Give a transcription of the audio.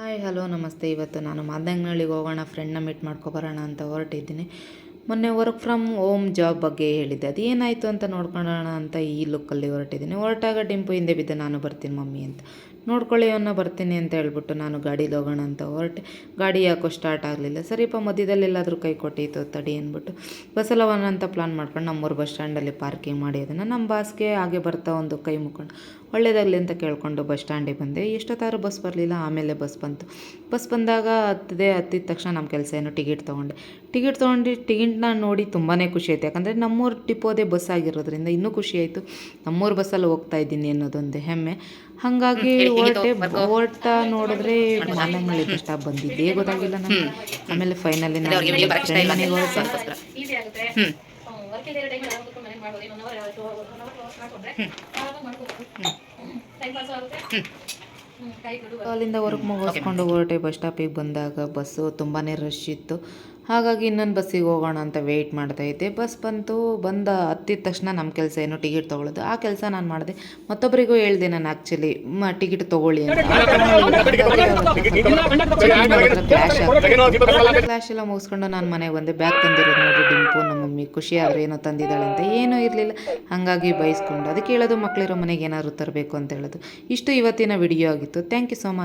Hi hello ನಮಸ್ತೆ. ಇವತ್ತು ನಾನು ಮಾದಂಗನಹಳ್ಳಿಗೆ ಹೋಗೋಣ, ಫ್ರೆಂಡ್ನ ಮೀಟ್ ಮಾಡ್ಕೊಬರೋಣ ಅಂತ ಹೊರಟಿದ್ದೀನಿ. ಮೊನ್ನೆ ವರ್ಕ್ ಫ್ರಮ್ ಹೋಮ್ ಜಾಬ್ ಬಗ್ಗೆ ಹೇಳಿದ್ದೆ, ಅದು ಏನಾಯಿತು ಅಂತ ನೋಡ್ಕೊಳ್ಳೋಣ ಅಂತ ಈ ಲುಕ್ಕಲ್ಲಿ ಹೊರಟಿದ್ದೀನಿ. ಹೊರಟಾಗ ಡಿಂಪು ಹಿಂದೆ ಬಿದ್ದು ನಾನು ಬರ್ತೀನಿ ಮಮ್ಮಿ ಅಂತ, ನೋಡ್ಕೊಳ್ಳಿ ಅವನ್ನ ಬರ್ತೀನಿ ಅಂತ ಹೇಳ್ಬಿಟ್ಟು ನಾನು ಗಾಡೀಲಿ ಹೋಗೋಣ ಅಂತ ಹೊರಟೆ. ಗಾಡಿ ಯಾಕೋ ಸ್ಟಾರ್ಟ್ ಆಗಲಿಲ್ಲ. ಸರಿಪ ಮಧ್ಯದಲ್ಲೆಲ್ಲಾದರೂ ಕೈ ಕೊಟ್ಟಿತ್ತು ತಡಿ ಅಂದ್ಬಿಟ್ಟು ಬಸ್ಸಲ್ಲಿ ಹೋಗೋಣ ಅಂತ ಪ್ಲಾನ್ ಮಾಡ್ಕೊಂಡು ನಮ್ಮೂರು ಬಸ್ ಸ್ಟ್ಯಾಂಡಲ್ಲಿ ಪಾರ್ಕಿಂಗ್ ಮಾಡಿ ಅದನ್ನು ನಮ್ಮ ಬಾಸ್ಗೆ ಹಾಗೆ ಬರ್ತಾ ಒಂದು ಕೈ ಮುಕ್ಕೊಂಡು ಒಳ್ಳೇದಾಗಲಿ ಅಂತ ಕೇಳಿಕೊಂಡು ಬಸ್ ಸ್ಟ್ಯಾಂಡಿಗೆ ಬಂದೆ. ಎಷ್ಟೊತ್ತಾದ್ರೂ ಬಸ್ ಬರಲಿಲ್ಲ. ಆಮೇಲೆ ಬಸ್ ಬಂತು. ಬಸ್ ಬಂದಾಗ ಹತ್ತಿದ ತಕ್ಷಣ ನಮ್ಮ ಕೆಲಸ ಏನು ಟಿಕೆಟ್ ತೊಗೊಂಡು ಟಿಕೆಟ್ನ ನೋಡಿ ತುಂಬಾ ಖುಷಿ ಆಯಿತು. ಯಾಕಂದರೆ ನಮ್ಮೂರು ಟಿಪ್ಪೋದೇ ಬಸ್ ಆಗಿರೋದ್ರಿಂದ ಇನ್ನೂ ಖುಷಿ ಆಯಿತು. ನಮ್ಮೂರು ಬಸ್ಸಲ್ಲಿ ಹೋಗ್ತಾ ಇದ್ದೀನಿ ಅನ್ನೋದೊಂದು ಹೆಮ್ಮೆ. ಹಾಗಾಗಿ ಓಡ್ತಾ ನೋಡಿದ್ರೆ ಮಾದಂಗನಹಳ್ಳಿ ಬಸ್ ಸ್ಟಾಪ್ ಬಂದಿದ್ದೇ ಗೊತ್ತಾಗಿಲ್ಲ ನನಗೆ. ಆಮೇಲೆ ಫೈನಲಿ ನಾನು ಫ್ರೆಂಡ್ ಮನೆಗೆ ಹೊರಟೆ. ಅಲ್ಲಿಂದ ವರ್ಕ್ ಮುಗಿಸ್ಕೊಂಡು ಹೊರಟೆ. ಬಸ್ ಸ್ಟಾಪಿಗೆ ಬಂದಾಗ ಬಸ್ಸು ತುಂಬಾ ರಶ್ ಇತ್ತು. ಹಾಗಾಗಿ ಇನ್ನೊಂದು ಬಸ್ಸಿಗೆ ಹೋಗೋಣ ಅಂತ ವೆಯ್ಟ್ ಮಾಡ್ತಾಯಿದ್ದೆ. ಬಸ್ ಹತ್ತಿದ ತಕ್ಷಣ ನಮ್ಮ ಕೆಲಸ ಏನು ಟಿಕೆಟ್ ತೊಗೊಳ್ಳೋದು. ಆ ಕೆಲಸ ನಾನು ಮಾಡಿದೆ. ಮತ್ತೊಬ್ಬರಿಗೂ ಹೇಳಿದೆ ನಾನು ಆ್ಯಕ್ಚುಲಿ ಟಿಕೆಟ್ ತೊಗೊಳ್ಳಿ ಅಂತ. ಕ್ಲಾಶ್ ಎಲ್ಲ ಮುಗಿಸ್ಕೊಂಡು ನಾನು ಮನೆಗೆ ಬಂದೆ. ಬ್ಯಾಗ್ ತಂದಿರೋದು ನೋಡಿ ಡಿಂಪು ನಮ್ಮ ಮಮ್ಮಿ ಖುಷಿ ಆದರೆ ಏನೋ ತಂದಿದ್ದಾಳೆ ಅಂತ. ಏನೂ ಇರಲಿಲ್ಲ. ಹಾಗಾಗಿ ಬೈಸ್ಕೊಂಡು ಅದಕ್ಕೆ ಹೇಳೋದು, ಮಕ್ಕಳಿರೋ ಮನೆಗೆ ಏನಾದ್ರು ತರಬೇಕು ಅಂತ ಹೇಳೋದು. ಇಷ್ಟು ಇವತ್ತಿನ ವಿಡಿಯೋ ಆಗಿತ್ತು. Thank you so much.